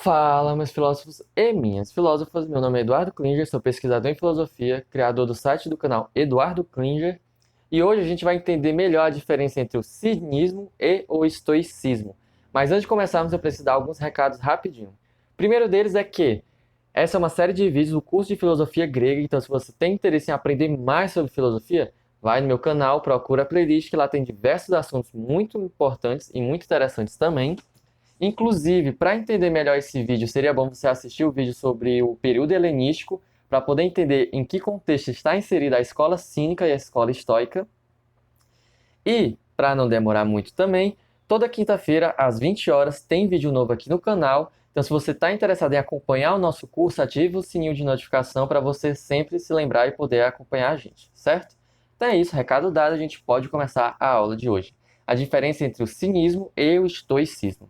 Fala, meus filósofos e minhas filósofas. Meu nome é Eduardo Klinger, sou pesquisador em filosofia, criador do site do canal Eduardo Klinger, e hoje a gente vai entender melhor a diferença entre o cinismo e o estoicismo. Mas antes de começarmos, eu preciso dar alguns recados rapidinho. O primeiro deles é que essa é uma série de vídeos do curso de filosofia grega, então se você tem interesse em aprender mais sobre filosofia, vai no meu canal, procura a playlist, que lá tem diversos assuntos muito importantes e muito interessantes também. Inclusive, para entender melhor esse vídeo, seria bom você assistir o vídeo sobre o período helenístico, para poder entender em que contexto está inserida a escola cínica e a escola estoica. E, para não demorar muito também, toda quinta-feira, às 20 horas, tem vídeo novo aqui no canal. Então, se você está interessado em acompanhar o nosso curso, ative o sininho de notificação para você sempre se lembrar e poder acompanhar a gente, certo? Então é isso, recado dado, a gente pode começar a aula de hoje. A diferença entre o cinismo e o estoicismo.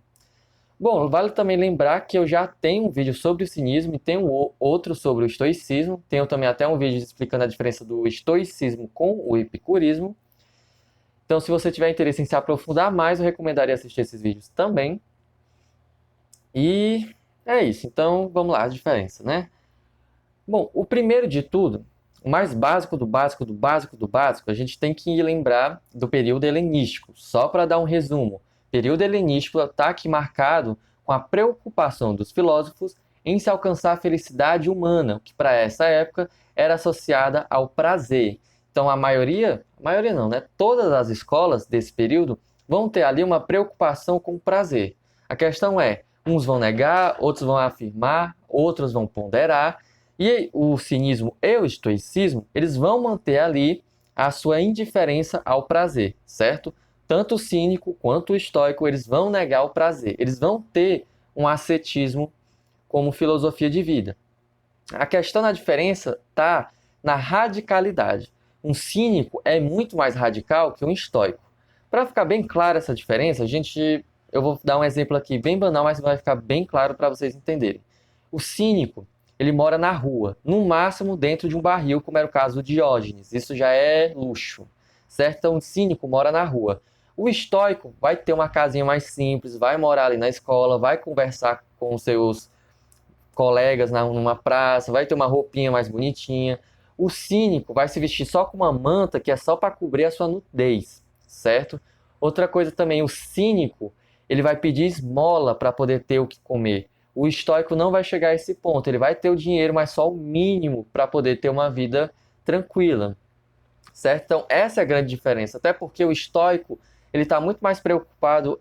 Bom, vale também lembrar que eu já tenho um vídeo sobre o cinismo e tenho outro sobre o estoicismo. Tenho também até um vídeo explicando a diferença do estoicismo com o epicurismo. Então, se você tiver interesse em se aprofundar mais, eu recomendaria assistir esses vídeos também. E é isso. Então, vamos lá, a diferença, né? Bom, o primeiro de tudo, o mais básico do básico do básico do básico, a gente tem que lembrar do período helenístico. Só para dar um resumo, o período helenístico está aqui marcado com a preocupação dos filósofos em se alcançar a felicidade humana, que para essa época era associada ao prazer. Então a maioria não, né? Todas as escolas desse período vão ter ali uma preocupação com o prazer. A questão é, uns vão negar, outros vão afirmar, outros vão ponderar, e o cinismo e o estoicismo, eles vão manter ali a sua indiferença ao prazer, certo? Tanto o cínico quanto o estoico, eles vão negar o prazer. Eles vão ter um ascetismo como filosofia de vida. A questão da diferença está na radicalidade. Um cínico é muito mais radical que um estoico. Para ficar bem clara essa diferença, eu vou dar um exemplo aqui bem banal, mas vai ficar bem claro para vocês entenderem. O cínico, ele mora na rua, no máximo dentro de um barril, como era o caso do Diógenes. Isso já é luxo, certo? Então, o cínico mora na rua. O estoico vai ter uma casinha mais simples, vai morar ali na escola, vai conversar com os seus colegas numa praça, vai ter uma roupinha mais bonitinha. O cínico vai se vestir só com uma manta que é só para cobrir a sua nudez, certo? Outra coisa também, o cínico, ele vai pedir esmola para poder ter o que comer. O estoico não vai chegar a esse ponto, ele vai ter o dinheiro, mas só o mínimo para poder ter uma vida tranquila, certo? Então essa é a grande diferença, até porque o estoico, ele está muito mais preocupado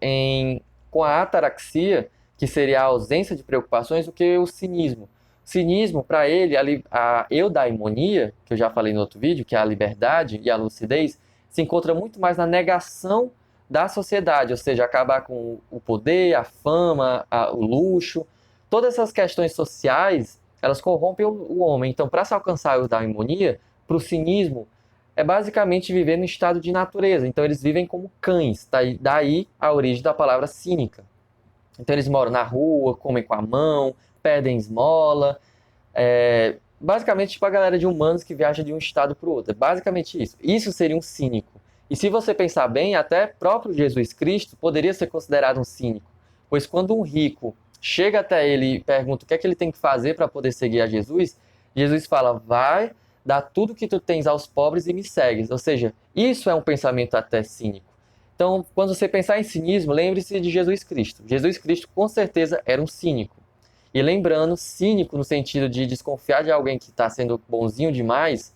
com a ataraxia, que seria a ausência de preocupações, do que o cinismo. O cinismo, para ele, a eudaimonia, que eu já falei no outro vídeo, que é a liberdade e a lucidez, se encontra muito mais na negação da sociedade, ou seja, acabar com o poder, a fama, o luxo. Todas essas questões sociais, elas corrompem o homem. Então, para se alcançar a eudaimonia, para o cinismo, é basicamente viver no estado de natureza. Então, eles vivem como cães. Daí a origem da palavra cínica. Então eles moram na rua, comem com a mão, pedem esmola. Basicamente, tipo a galera de humanos que viaja de um estado para o outro. É basicamente isso. Isso seria um cínico. E se você pensar bem, até próprio Jesus Cristo poderia ser considerado um cínico. Pois quando um rico chega até ele e pergunta o que é que ele tem que fazer para poder seguir a Jesus, Jesus fala, vai, dá tudo que tu tens aos pobres e me segues. Ou seja, isso é um pensamento até cínico. Então, quando você pensar em cinismo, lembre-se de Jesus Cristo. Jesus Cristo, com certeza, era um cínico. E lembrando, cínico no sentido de desconfiar de alguém que está sendo bonzinho demais,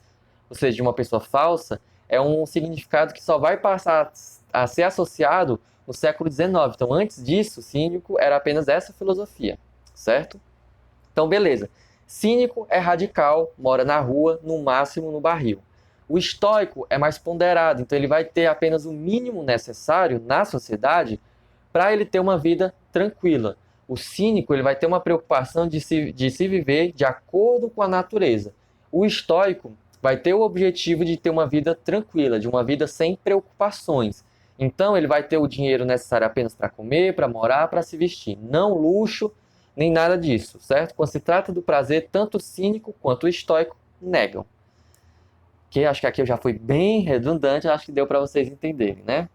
ou seja, de uma pessoa falsa, é um significado que só vai passar a ser associado no século XIX. Então, antes disso, cínico era apenas essa filosofia, certo? Então, beleza. Cínico é radical, mora na rua, no máximo no barril. O estoico é mais ponderado, então ele vai ter apenas o mínimo necessário na sociedade para ele ter uma vida tranquila. O cínico, ele vai ter uma preocupação de se viver de acordo com a natureza. O estoico vai ter o objetivo de ter uma vida tranquila, de uma vida sem preocupações. Então ele vai ter o dinheiro necessário apenas para comer, para morar, para se vestir. Não luxo, nem nada disso, certo? Quando se trata do prazer, tanto o cínico quanto o estoico negam. Que acho que aqui eu já fui bem redundante, acho que deu para vocês entenderem, né?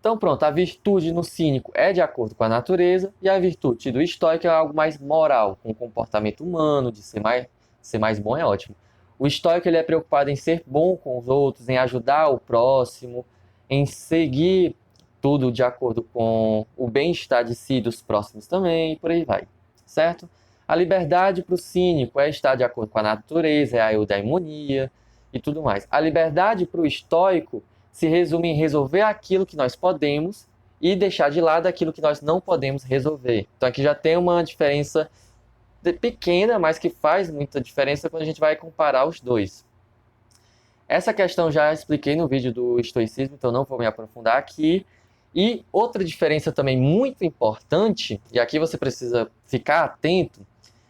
Então pronto, a virtude no cínico é de acordo com a natureza e a virtude do estoico é algo mais moral, com o comportamento humano, de ser mais bom é ótimo. O estoico ele é preocupado em ser bom com os outros, em ajudar o próximo, em seguir tudo de acordo com o bem-estar de si e dos próximos também, e por aí vai, certo? A liberdade para o cínico é estar de acordo com a natureza, é a eudaimonia e tudo mais. A liberdade para o estoico se resume em resolver aquilo que nós podemos e deixar de lado aquilo que nós não podemos resolver. Então aqui já tem uma diferença pequena, mas que faz muita diferença quando a gente vai comparar os dois. Essa questão já expliquei no vídeo do estoicismo, então não vou me aprofundar aqui. E outra diferença também muito importante, e aqui você precisa ficar atento,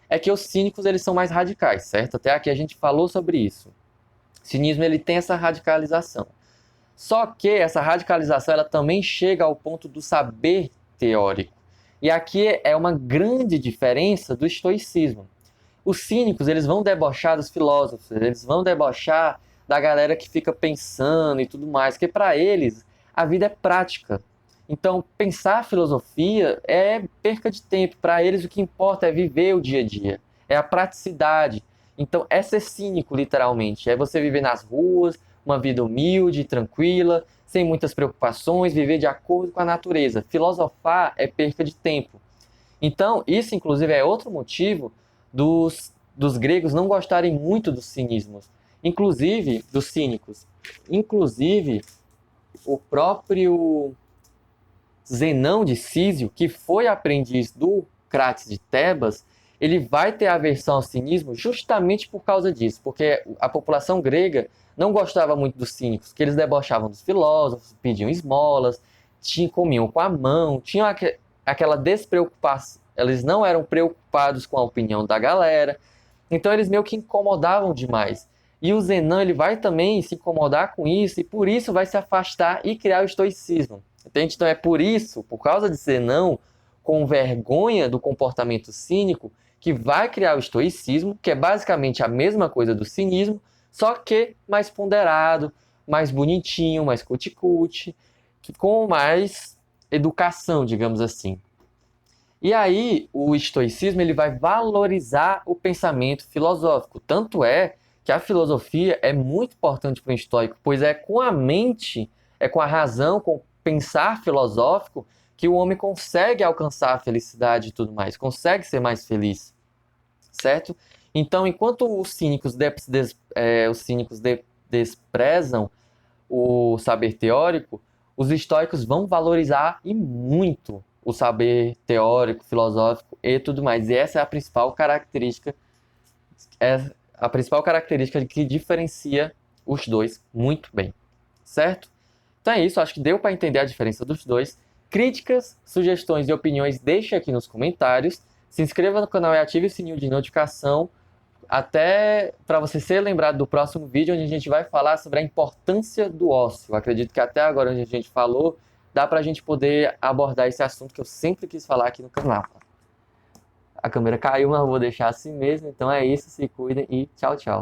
é que os cínicos eles são mais radicais, certo? Até aqui a gente falou sobre isso. O cinismo ele tem essa radicalização. Só que essa radicalização ela também chega ao ponto do saber teórico. E aqui é uma grande diferença do estoicismo. Os cínicos eles vão debochar dos filósofos, eles vão debochar da galera que fica pensando e tudo mais, porque para eles a vida é prática. Então, pensar filosofia é perca de tempo. Para eles, o que importa é viver o dia a dia, é a praticidade. Então, é ser cínico, literalmente. É você viver nas ruas, uma vida humilde, tranquila, sem muitas preocupações, viver de acordo com a natureza. Filosofar é perca de tempo. Então, isso, inclusive, é outro motivo dos gregos não gostarem muito dos cinismos. Inclusive, dos cínicos. Inclusive, o próprio Zenão de Císio, que foi aprendiz do Crates de Tebas, ele vai ter aversão ao cinismo justamente por causa disso, porque a população grega não gostava muito dos cínicos, que eles debochavam dos filósofos, pediam esmolas, comiam com a mão, tinham aquela despreocupação, eles não eram preocupados com a opinião da galera, então eles meio que incomodavam demais. E o Zenão ele vai também se incomodar com isso e por isso vai se afastar e criar o estoicismo. Entende? Então é por isso, por causa de Zenão, com vergonha do comportamento cínico, que vai criar o estoicismo, que é basicamente a mesma coisa do cinismo, só que mais ponderado, mais bonitinho, mais cuti-cuti, com mais educação, digamos assim. E aí o estoicismo ele vai valorizar o pensamento filosófico. Tanto é que a filosofia é muito importante para o estoico, pois é com a mente, é com a razão, com o pensar filosófico, que o homem consegue alcançar a felicidade e tudo mais, consegue ser mais feliz, certo? Então, enquanto os cínicos, desprezam o saber teórico, os estoicos vão valorizar e muito o saber teórico, filosófico e tudo mais. E essa é a principal característica, que diferencia os dois muito bem, certo? Então é isso, acho que deu para entender a diferença dos dois. Críticas, sugestões e opiniões deixe aqui nos comentários. Se inscreva no canal e ative o sininho de notificação até para você ser lembrado do próximo vídeo, onde a gente vai falar sobre a importância do ócio. Eu acredito que até agora, onde a gente falou, dá para a gente poder abordar esse assunto que eu sempre quis falar aqui no canal. A câmera caiu, mas eu vou deixar assim mesmo. Então é isso, se cuidem e tchau, tchau.